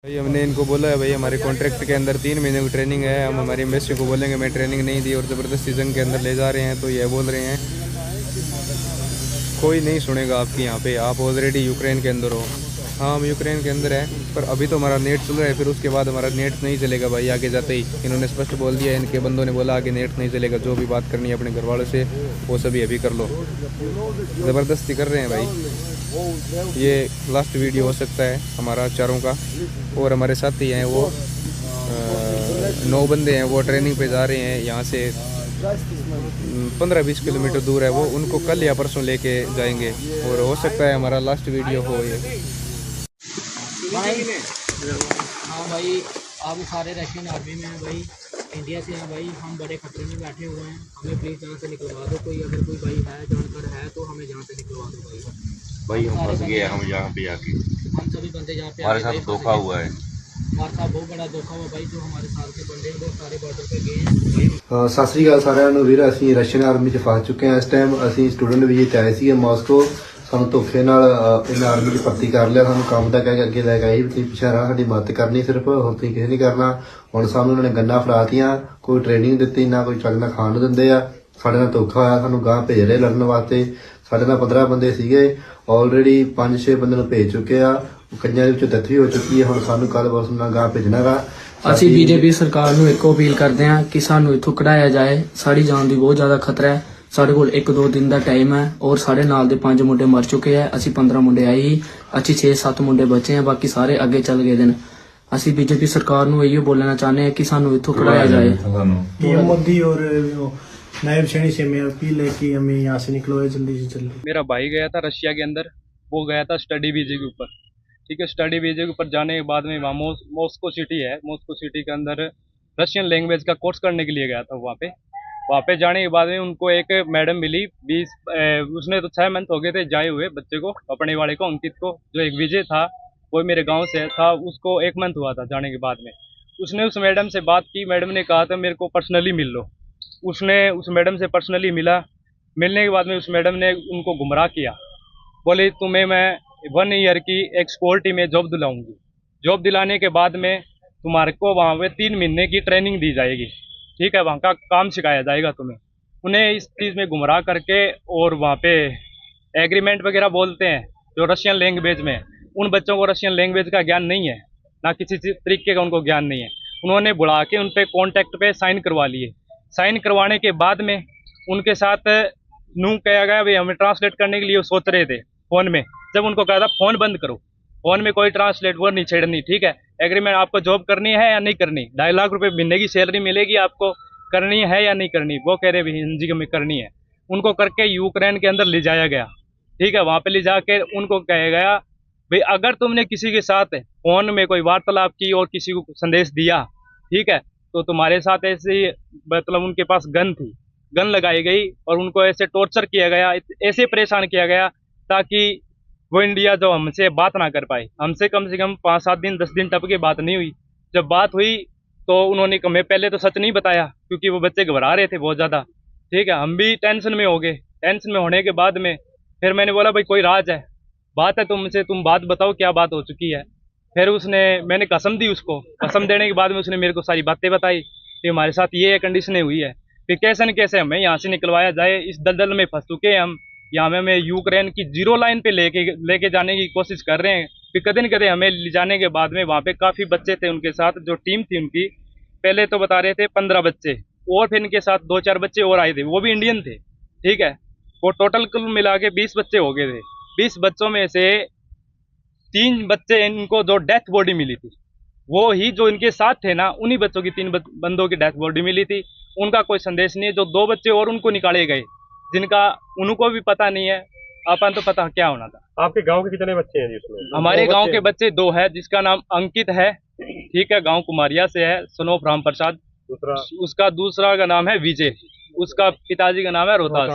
भाई हमने इनको बोला है भाई हमारे कॉन्ट्रैक्ट के अंदर 3 महीने की ट्रेनिंग है, हम हमारी एम्बेसी को बोलेंगे मैं ट्रेनिंग नहीं दी और ज़बरदस्ती जंग के अंदर ले जा रहे हैं, तो ये बोल रहे हैं कोई नहीं सुनेगा आपकी यहाँ पे, आप ऑलरेडी यूक्रेन के अंदर हो। हाँ हम यूक्रेन के अंदर है, पर अभी तो हमारा नेट चल रहा है, फिर उसके बाद हमारा नेट नहीं चलेगा भाई आगे जाते ही। इन्होंने स्पष्ट बोल दिया, इनके बंदों ने बोला आगे नेट नहीं चलेगा, जो भी बात करनी है अपने घर वालों से वो सभी अभी कर लो। ज़बरदस्ती कर रहे हैं भाई। ये लास्ट वीडियो हो सकता है हमारा चारों का, और हमारे साथी हैं वो 9 बंदे हैं, वो ट्रेनिंग पे जा रहे हैं यहाँ से 15-20 किलोमीटर दूर है वो, उनको कल या परसों लेके जाएंगे और हो सकता है हमारा लास्ट वीडियो हो ये। हाँ भाई, आप सारे रशियन आर्मी में हैं भाई, इंडिया से हैं भाई, हम बड़े खतरे में बैठे हुए हैं, हमें प्लीज़ यहाँ से निकलवा दो। कोई अगर कोई भाई है जानकर है तो हमें यहाँ से निकलवा दो भाई। हम फंस गए, हम यहाँ पे आके हम सभी बंदे यहाँ पे हमारे साथ धोखा हुआ है। हमारे साथ बहुत बड़ा धोखा हुआ भाई, जो हमारे साथ के बंदे हैं वो सारे बॉर्डर पे गए हैं। सत श्री अकाल सारिਆਂ ਨੂੰ ਵੀਰ, ਅਸੀਂ ਰਸ਼ੀਅਨ ਆਰਮੀ 'ਚ ਫਸ ਚੁੱਕੇ ਹਾਂ। ਇਸ ਟਾਈਮ ਅਸੀਂ ਸਟੂਡੈਂਟ ਵੀਜ਼ੇ 'ਤੇ ਆਏ ਸੀਗੇ ਮਾਸਕੋ, ਸਾਨੂੰ ਧੋਖੇ ਨਾਲ ਇਹਨਾਂ ਆਰਮੀ 'ਚ ਭਰਤੀ ਕਰ ਲਿਆ, ਸਾਨੂੰ ਕੰਮ ਦਾ ਕਹਿ ਕੇ ਅੱਗੇ ਲੈ ਕੇ ਆਈ ਵੀ ਤੁਸੀਂ ਪਿੱਛੇ ਰਹਿਣਾ, ਸਾਡੀ ਮਦਦ ਕਰਨੀ ਸਿਰਫ, ਹੋਰ ਤੁਸੀਂ ਕਿਸੇ ਨਹੀਂ ਕਰਨਾ। ਹੁਣ ਸਾਨੂੰ ਉਹਨਾਂ ਨੇ ਗੰਨਾਂ ਫੜਾਤੀਆਂ, ਕੋਈ ਟ੍ਰੇਨਿੰਗ ਦਿੱਤੀ ਨਾ, ਕੋਈ ਚੱਜ ਨਾਲ ਖਾਣ ਨੂੰ ਦਿੰਦੇ ਆ। ਸਾਡੇ ਨਾਲ ਧੋਖਾ ਹੋਇਆ, ਸਾਨੂੰ ਗਾਂ ਭੇਜ ਰਹੇ ਲੜਨ ਵਾਸਤੇ। ਸਾਡੇ ਨਾਲ 15 ਬੰਦੇ ਸੀਗੇ, ਆਲਰੇਡੀ 5-6 ਬੰਦੇ ਨੂੰ ਭੇਜ ਚੁੱਕੇ ਆ, ਕਈਆਂ ਦੇ ਵਿੱਚੋਂ ਡੈਥ ਵੀ ਹੋ ਚੁੱਕੀ ਹੈ। ਹੁਣ ਸਾਨੂੰ ਕੱਲ ਬਸ ਨਾਲ ਗਾਂ ਭੇਜਣਾ ਗਾ। ਅਸੀਂ ਬੀਜੇਪੀ ਸਰਕਾਰ ਨੂੰ ਇੱਕੋ ਅਪੀਲ ਕਰਦੇ ਹਾਂ ਕਿ ਸਾਨੂੰ ਇੱਥੋਂ ਕਢਾਇਆ ਜਾਏ, ਸਾਡੀ ਜਾਨ ਦੀ ਬਹੁਤ ਜ਼ਿਆਦਾ ਖਤਰਾ ਹੈ। ਸਾਡੇ ਕੋਲ 1-2 ਦਿਨ ਦਾ ਟਾਈਮ ਹੈ ਔਰ ਸਾਡੇ ਨਾਲ ਦੇ 5 ਮੁੰਡੇ ਮਰ ਚੁੱਕੇ ਹੈ। ਅਸੀਂ 15 ਮੁੰਡੇ ਆਏ ਹੀ, ਅਸੀਂ 6-7 ਮੁੰਡੇ ਬਚੇ ਆ, ਬਾਕੀ ਸਾਰੇ ਅੱਗੇ ਚੱਲ ਗਏ ਨੇ। ਅਸੀਂ ਬੀਜੇਪੀ ਸਰਕਾਰ ਨੂੰ ਇਹੋ ਬੋਲਣਾ ਚਾਹੁੰਦੇ ਹਾਂ ਕਿ ਸਾਨੂੰ ਇੱਥੋਂ ਕਢਾਇਆ जाए। पीएम मोदी और नायब सैनी से मैं अपील है कि हमें यहाँ से निकलवाए जल्दी से जल्दी। मेरा भाई गया था रशिया के अंदर, वो गया था स्टडी वीजे के ऊपर, ठीक है। स्टडी वीजे के ऊपर जाने के बाद में वहाँ मॉस्को सिटी है, मॉस्को सिटी के अंदर रशियन लैंग्वेज का कोर्स करने के लिए गया था। वहाँ पे जाने के बाद में उनको एक मैडम मिली, 20 उसने तो 6 मंथ हो गए थे जाए हुए बच्चे को, अपने वाले को, अंकित को। जो एक विजय था वो मेरे गांव से था, उसको 1 मंथ हुआ था जाने के बाद में। उसने उस मैडम से बात की, मैडम ने कहा था मेरे को पर्सनली मिल लो। उसने उस मैडम से पर्सनली मिला, मिलने के बाद में उस मैडम ने उनको गुमराह किया, बोले तुम्हें मैं 1 ईयर की एक सिक्योरिटी में जॉब दिलाऊंगी। जॉब दिलाने के बाद में तुम्हारे को वहाँ पे 3 महीने की ट्रेनिंग दी जाएगी, ठीक है, वहाँ का काम सिखाया जाएगा तुम्हें। उन्हें इस चीज़ में गुमराह करके और वहाँ पे एग्रीमेंट वगैरह बोलते हैं जो रशियन लैंग्वेज में, उन बच्चों को रशियन लैंग्वेज का ज्ञान नहीं है, ना किसी तरीके का उनको ज्ञान नहीं है। उन्होंने बुला के उन पे कॉन्टैक्ट पे साइन करवा लिए। साइन करवाने के बाद में उनके साथ नू कहा गया भाई, हमें ट्रांसलेट करने के लिए सोच रहे थे फ़ोन में। जब उनको कहा था फ़ोन बंद करो, फ़ोन में कोई ट्रांसलेट वो नहीं छेड़नी, ठीक है। एग्रीमेंट आपको जॉब करनी है या नहीं करनी, 2.5 लाख रुपए महीने की सैलरी मिलेगी, आपको करनी है या नहीं करनी। वो कह रहे भाई हिंदी में करनी है। उनको करके यूक्रेन के अंदर ले जाया गया, ठीक है। वहाँ पे ले जाके उनको कहा गया भाई अगर तुमने किसी के साथ फ़ोन में कोई वार्तालाप की और किसी को संदेश दिया, ठीक है, तो तुम्हारे साथ ऐसे ही, मतलब उनके पास गन थी, गन लगाई गई और उनको ऐसे टॉर्चर किया गया, ऐसे परेशान किया गया ताकि वो इंडिया जो हमसे बात ना कर पाए। हमसे कम से कम 5-7 दिन 10 दिन टप के बात नहीं हुई। जब बात हुई तो उन्होंने हमें पहले तो सच नहीं बताया, क्योंकि वो बच्चे घबरा रहे थे बहुत ज़्यादा, ठीक है। हम भी टेंशन में हो गए। टेंशन में होने के बाद में फिर मैंने बोला भाई कोई राज है, बात है तुमसे, तुम बात बताओ क्या बात हो चुकी है। फिर मैंने कसम दी उसको। कसम देने के बाद में उसने मेरे को सारी बातें बताई कि हमारे साथ ये कंडीशनें हुई है, फिर कैसे हमें यहाँ से निकलवाया जाए। इस दलदल में फंस चुके हैं हम। यहाँ में हमें यूक्रेन की 0 लाइन पे लेके जाने की कोशिश कर रहे हैं। फिर कदे न कदे हमें ले जाने के बाद में वहाँ पे काफ़ी बच्चे थे उनके साथ, जो टीम थी उनकी, पहले तो बता रहे थे 15 बच्चे, और फिर इनके साथ 2-4 बच्चे और आए थे, वो भी इंडियन थे, ठीक है। वो टोटल कुल मिला के 20 बच्चे हो गए थे। 20 बच्चों में से 3 बच्चे इनको जो डेथ बॉडी मिली थी, वो ही जो इनके साथ थे ना, उन्हीं बच्चों की 3 बंदों की डेथ बॉडी मिली थी। उनका कोई संदेश नहीं है। जो 2 बच्चे और उनको निकाले गए, जिनका उनको भी पता नहीं है, अपन तो पता क्या होना था। आपके गांव के कितने बच्चे हैं जिसमें? हमारे गांव के बच्चे 2 है, जिसका नाम अंकित है, ठीक है, गांव कुमारिया से है, सनोफ राम प्रसाद। उसका दूसरा का नाम है विजय, उसका पिताजी का नाम है रोहतास।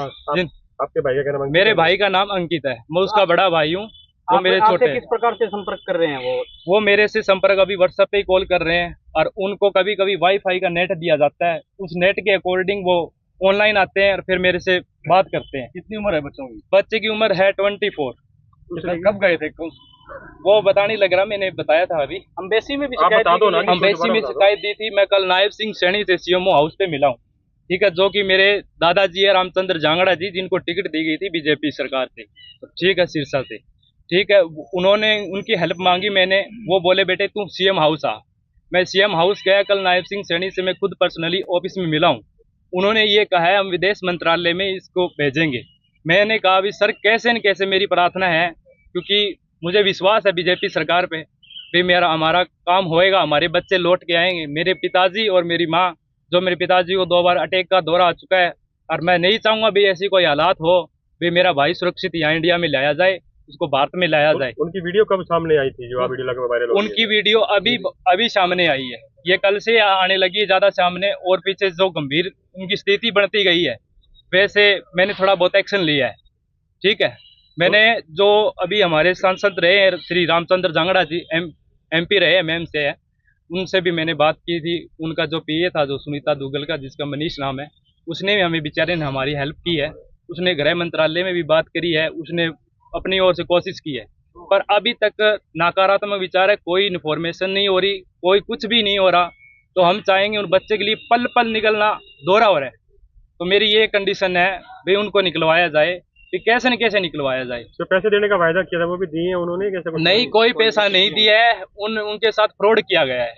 आपके भाई का क्या नाम? मेरे भाई का नाम अंकित है, मैं उसका बड़ा भाई हूँ। वो मेरे छोटे। किस प्रकार से संपर्क कर रहे हैं वो मेरे से संपर्क अभी व्हाट्सएप पे ही कॉल कर रहे हैं, और उनको कभी कभी वाईफाई का नेट दिया जाता है, उस नेट के अकॉर्डिंग वो ऑनलाइन आते हैं और फिर मेरे से बात करते हैं। कितनी उम्र है बच्चों की? बच्चे की उम्र है 24। कब गए थे? वो बता नहीं लग रहा, मैंने बताया था अभी। अम्बेसी में भी आप बता दो ना। अम्बेसी में शिकायत दी थी। मैं कल नायब सिंह सैनी से सीएमओ हाउस पे मिला हूँ, ठीक है, जो कि मेरे दादाजी है रामचंद्र जांगड़ा जी, जिनको टिकट दी गई थी बीजेपी सरकार से, ठीक है, सिरसा से, ठीक है। उन्होंने उनकी हेल्प मांगी मैंने, वो बोले बेटे तू सीएम हाउस आ। मैं सीएम हाउस गया कल, नायब सिंह सैनी से मैं खुद पर्सनली ऑफिस में मिला हूँ। उन्होंने ये कहा है हम विदेश मंत्रालय में इसको भेजेंगे। मैंने कहा अभी सर कैसे न कैसे मेरी प्रार्थना है, क्योंकि मुझे विश्वास है बीजेपी सरकार पे भी हमारा काम होएगा, हमारे बच्चे लौट के आएंगे। मेरे पिताजी और मेरी माँ, जो मेरे पिताजी को 2 बार अटैक का दौरा आ चुका है, और मैं नहीं चाहूँगा भी ऐसी कोई हालात हो भी मेरा भाई सुरक्षित यहाँ इंडिया में लाया जाए, उसको भारत में लाया जाए। उनकी वीडियो कब सामने आई थी जो आप वीडियो लगा वायरल हो रही है? उनकी वीडियो अभी सामने आई है, ये कल से आने लगी है ज्यादा सामने, और पीछे जो गंभीर उनकी स्थिति बढ़ती गई है, वैसे मैंने थोड़ा बहुत एक्शन लिया है, ठीक है। मैंने जो अभी हमारे सांसद रहे हैं श्री रामचंद्र जांगड़ा जी, MP रहे, MM से है, उनसे भी मैंने बात की थी। उनका जो PA था जो सुनीता दुग्गल का, जिसका मनीष नाम है, उसने भी हमें बेचारे ने हमारी हेल्प की है। उसने गृह मंत्रालय में भी बात करी है, उसने अपनी ओर से कोशिश की है, पर अभी तक नकारात्मक विचार है, कोई इन्फॉर्मेशन नहीं हो रही, कोई कुछ भी नहीं हो रहा। तो हम चाहेंगे उन बच्चे के लिए पल पल निकलना दोहरा हो रहा है, तो मेरी ये कंडीशन है भाई उनको निकलवाया जाए, कि कैसे न कैसे निकलवाया जाए। जो पैसे देने का वायदा किया था वो भी दिए हैं उन्होंने, कैसे कुछ नहीं, कोई पैसा नहीं दिया है, उनके साथ फ्रॉड किया गया है,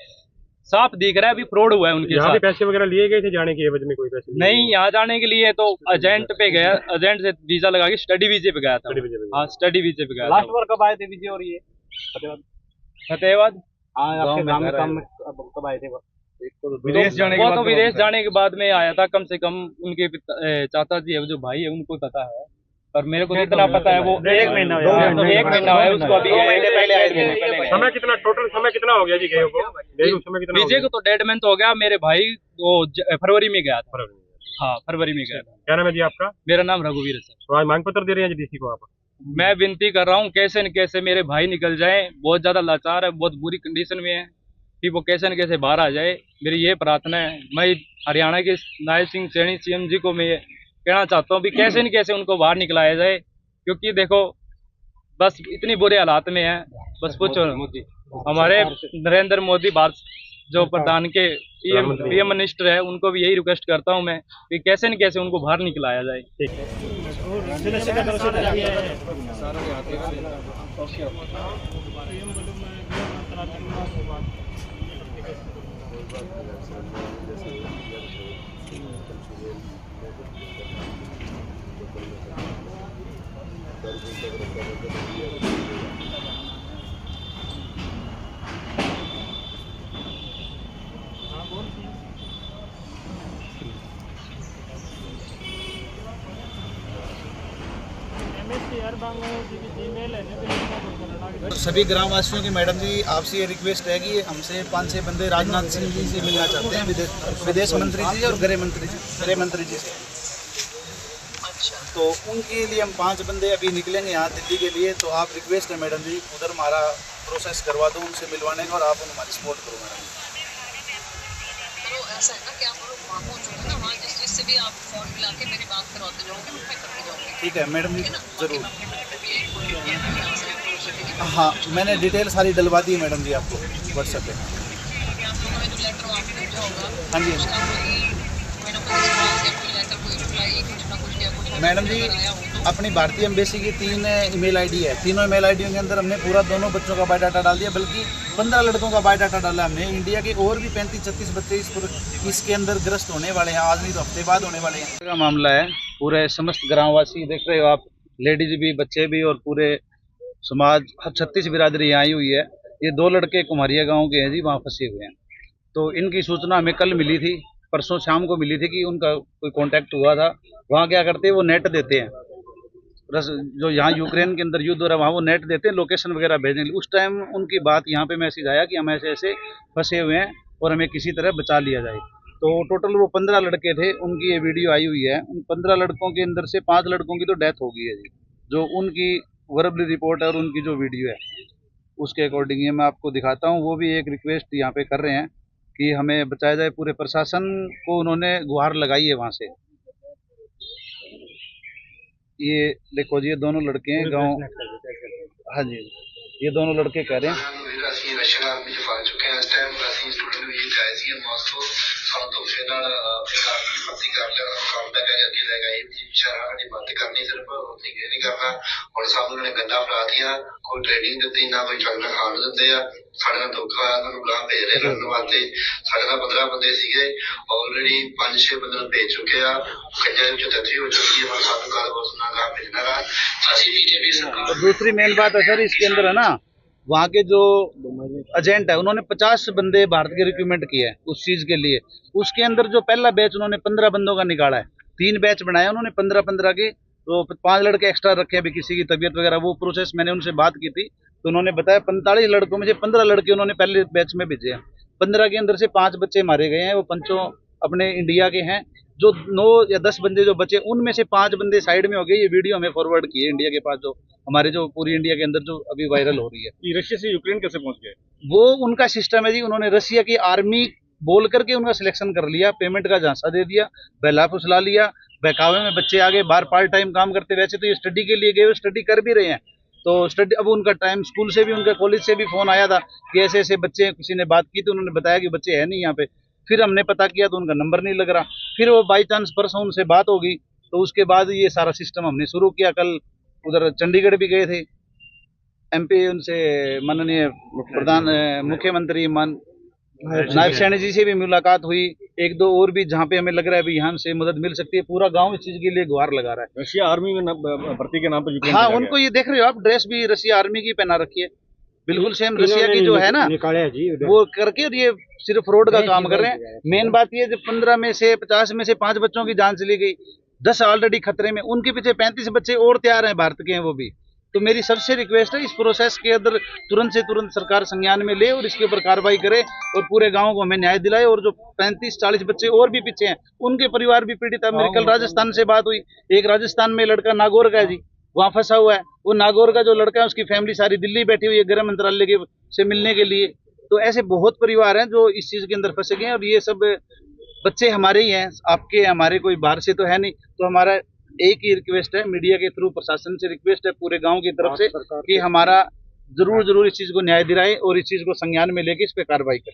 साफ दिख रहा है अभी फ्रॉड हुआ है उनके यहाँ भी साथ। पैसे वगैरह लिए गए थे जाने के एवज में? कोई पैसे नहीं, यहाँ जाने के लिए तो एजेंट पे गया, एजेंट से वीजा लगा के स्टडी वीजे पे गया था। स्टडी वीजे पे गया। हाँ, स्टडी वीजे पे गया लास्ट था। बार कब आए थे विजय और ये फतेहाबाद हाँ आपके गाँव गांव में में घर काम कब आए थे वो? विदेश जाने के बाद, वो तो विदेश जाने के बाद में आया था। कम से कम उनके चाचा जी है, जो भाई है, उनको पता है, पर मेरे को इतना पता है वो 1 महीना एक महीना है उसको, अभी 2 महीने पहले आए थे। समय कितना, टोटल समय कितना हो गया जी गए को? गए को समय कितना हो विजय गया? को तो 1.5 मंथ हो गया, मेरे भाई वो फरवरी में गया था। हाँ, फरवरी में गया था। क्या नाम है जी आपका? मेरा नाम रघुवीर है सर। तो आज मांग पत्र दे रहे हैं जी DC को आप? मैं विनती कर रहा हूँ कैसे न कैसे मेरे भाई निकल जाए, बहुत ज्यादा लाचार है, बहुत बुरी कंडीशन में है, कि वो कैसे न कैसे बाहर आ जाए, मेरी ये प्रार्थना है। मैं हरियाणा के नायब सिंह सैनी CM जी को मैं ये कहना चाहता हूँ भी कैसे न कैसे उनको बाहर निकलाया जाए, क्योंकि देखो बस इतनी बुरे हालात में है, बस पूछो मोदी। हमारे नरेंद्र मोदी भारत जो प्रधान के PM मिनिस्टर है, उनको भी यही रिक्वेस्ट करता हूँ मैं कि कैसे न कैसे उनको बाहर निकलाया जाए। सभी ग्रामवासियों की मैडम जी आपसे ये रिक्वेस्ट है कि हमसे 5-6 बंदे राजनाथ सिंह जी से मिलना चाहते हैं, विदेश मंत्री जी और गृह मंत्री जी से। तो उनके लिए हम 5 बंदे अभी निकलेंगे यहाँ दिल्ली के लिए। तो आप रिक्वेस्ट है मैडम जी, उधर हमारा प्रोसेस करवा दो उनसे मिलवाने का, और आप हमारी सपोर्ट करो मैडम। तो ऐसा है ना कि आप लोग वहाँ पहुँचोगे ना, वहाँ जिस चीज़ से भी आप फोन मिला के मेरी बात करवाते जाओगे, मैं करके जाऊँगी। ठीक है मैडम जी, ज़रूर। हाँ, हाँ, मैंने डिटेल सारी डलवा दी मैडम जी आपको व्हाट्सएप पे। आप लोगों ने जो लेटर वहाँ पे भेजा होगा, हाँ जी उसका कोई ना कोई रिस्पॉन्स या कोई लेटर, कोई रिप्लाई, कुछ ना कुछ या कुछ मैडम जी, अगर आया हो तो अपनी भारतीय एम्बेसी की 3 ईमेल आईडी है। तीनों ईमेल आईडियों के अंदर हमने पूरा दोनों बच्चों का बायोडाटा डाल दिया, बल्कि 15 लड़कों का बायोडाटा डाला हमने। इंडिया के और भी 35-36 बच्चे इसके अंदर ग्रस्त होने वाले हैं, आज नहीं तो हफ्ते बाद होने वाले हैं। का मामला है, पूरे समस्त ग्रामवासी देख रहे हो आप, लेडीज भी, बच्चे भी, और पूरे समाज 36 बिरादरी यहाँ आई हुई है। ये 2 लड़के कुमारिया गांव के हैं जी, वहाँ फंसे हुए हैं। तो इनकी सूचना हमें कल मिली थी, परसों शाम को मिली थी कि उनका कोई कांटेक्ट हुआ था। वहाँ क्या करते हैं, वो नेट देते हैं, जो यहाँ यूक्रेन के अंदर युद्ध हो रहा है वहाँ वो नेट देते हैं लोकेशन वगैरह भेजने के लिए। उस टाइम उनकी बात यहाँ पे मैसेज आया कि हम ऐसे ऐसे फंसे हुए हैं और हमें किसी तरह बचा लिया जाए। तो टोटल वो 15 लड़के थे, उनकी ये वीडियो आई हुई है। उन 15 लड़कों के अंदर से 5 लड़कों की तो डेथ हो गई है जी, जो उनकी वर्बली रिपोर्ट है और उनकी जो वीडियो है उसके अकॉर्डिंग ये मैं आपको दिखाता हूँ। वो भी एक रिक्वेस्ट यहाँ पे कर रहे हैं कि हमें बचाया जाए। पूरे प्रशासन को उन्होंने गुहार लगाई है वहाँ से। ये देखो जी, ये दोनों लड़के हैं गाँव, हाँ जी, ये दोनों लड़के कह रहे हैं। ਅਸੀਂ ਰਸ਼ੀਅਨ ਆਰਮੀ ਚ ਫਸ ਚੁੱਕੇ ਹਾਂ। ਇਸ ਟਾਈਮ ਅਸੀਂ ਸਟੂਡੈਂਟ ਵੀ ਆਏ ਸੀ ਮਾਸਕੋ, ਸਾਨੂੰ ਧੋਖੇ ਨਾਲ ਇੱਕ ਆਰਮੀ ਭਰਤੀ ਕਰ ਲਿਆ। ਸਾਨੂੰ ਕੰਮ ਦਾ ਕਹਿ ਕੇ ਅੱਗੇ ਲੈ ਗਏ ਵੀ ਸ਼ਹਿਰਾਂ ਸਾਡੀ ਮਦਦ ਕਰਨੀ, ਸਿਰਫ ਉੱਥੇ ਇਹ ਨਹੀਂ ਕਰਨਾ। ਹੁਣ ਸਾਨੂੰ ਉਹਨਾਂ ਨੇ ਗੰਦਾ ਫੜਾਤੀਆਂ, ਕੋਈ ਟ੍ਰੇਨਿੰਗ ਦਿੱਤੀ ਨਾ, ਕੋਈ ਚੰਗਾ ਖਾਣ ਨੂੰ ਦਿੰਦੇ ਆ। ਸਾਡੇ ਨਾਲ ਧੋਖਾ ਹੋਇਆ, ਸਾਨੂੰ ਗਾਂ ਭੇਜ ਰਹੇ ਲੜਨ ਵਾਸਤੇ। ਸਾਡੇ ਨਾਲ 15 ਬੰਦੇ ਸੀਗੇ, ਆਲਰੇਡੀ 5-6 ਬੰਦੇ ਨੂੰ ਭੇਜ ਚੁੱਕੇ ਆ। ਕਈਆਂ ਵਿੱਚ ਡੈਥ ਹੋ ਚੁੱਕੀ ਹੈ, ਪਰ ਸਾਨੂੰ ਕੱਲ ਬੋਲਣਾ ਗਾਂ ਭੇਜਣਾ ਗਾ। ਅਸੀਂ बीजेपी सरकार। दूसरी मेन बात है सर, इसके अंदर है ना, वहाँ के जो एजेंट है उन्होंने 50 बंदे भारत के रिक्रूटमेंट किए हैं उस चीज के लिए। उसके अंदर जो पहला बैच उन्होंने 15 बंदों का निकाला है, 3 बैच बनाया उन्होंने 15-15 के, तो 5 लड़के एक्स्ट्रा रखे अभी किसी की तबीयत वगैरह, वो प्रोसेस मैंने उनसे बात की थी तो उन्होंने बताया 45 लड़कों में से 15 लड़के उन्होंने पहले बैच में भेजे हैं। 15 के अंदर से 5 बच्चे मारे गए हैं, वो पंचों अपने इंडिया के हैं। जो 9 या 10 बंदे जो बचे उनमें से 5 बंदे साइड में हो गए। ये वीडियो हमें फॉरवर्ड किए इंडिया के पास, जो हमारे जो पूरी इंडिया के अंदर जो अभी वायरल हो रही है। ये रशिया से यूक्रेन कैसे पहुंच गए? वो उनका सिस्टम है जी, उन्होंने रशिया की आर्मी बोल करके उनका सिलेक्शन कर लिया, पेमेंट का झांसा दे दिया, बहला फुसला लिया, बहकावे में बच्चे आगे बाहर पार्ट टाइम काम करते। वैसे तो ये स्टडी के लिए गए, स्टडी कर भी रहे हैं, तो स्टडी अब उनका टाइम, स्कूल से भी उनका कॉलेज से भी फोन आया था कि ऐसे ऐसे बच्चे, किसी ने बात की तो उन्होंने बताया कि बच्चे है नहीं यहाँ पे। फिर हमने पता किया तो उनका नंबर नहीं लग रहा। फिर वो बाई चांस परसों उनसे बात हो गई, तो उसके बाद ये सारा सिस्टम हमने शुरू किया। कल उधर चंडीगढ़ भी गए थे, MP उनसे माननीय प्रधान मुख्यमंत्री नायब सैनी जी से भी मुलाकात हुई। 1-2 और भी जहाँ पे हमें लग रहा है अभी यहाँ से मदद मिल सकती है। पूरा गांव इस चीज के लिए गुहार लगा रहा है। रशिया आर्मी में भर्ती के नाम पर हाँ, उनको ये देख रहे हो आप, ड्रेस भी रशिया आर्मी की पहना रखी है, बिल्कुल सेम रशिया की जो है ना, वो करके, और ये सिर्फ फ्रॉड का काम कर रहे हैं। मेन बात ये, जब 15 में से 50 में से 5 बच्चों की जान चली गई, 10 ऑलरेडी खतरे में, उनके पीछे 35 बच्चे और तैयार हैं, भारत के हैं वो भी। तो मेरी सबसे रिक्वेस्ट है, इस प्रोसेस के अंदर तुरंत से तुरंत सरकार संज्ञान में ले और इसके ऊपर कार्रवाई करे और पूरे गांव को हमें न्याय दिलाए। और जो 35-40 बच्चे और भी पीछे हैं, उनके परिवार भी पीड़ित है। मेरी कल राजस्थान से बात हुई, एक राजस्थान में लड़का नागौर का है जी, वहाँ फंसा हुआ है। वो नागौर का जो लड़का है, उसकी फैमिली सारी दिल्ली बैठी हुई है गृह मंत्रालय के से मिलने के लिए। तो ऐसे बहुत परिवार हैं जो इस चीज के अंदर फंसे गए हैं, और ये सब बच्चे हमारे ही हैं, आपके, हमारे, कोई बाहर से तो है नहीं। तो हमारा एक ही रिक्वेस्ट है, मीडिया के थ्रू प्रशासन से रिक्वेस्ट है पूरे गांव की तरफ से, कि हमारा जरूर इस चीज को न्याय दिलाए और इस चीज को संज्ञान में लेके इस पे कार्रवाई करें।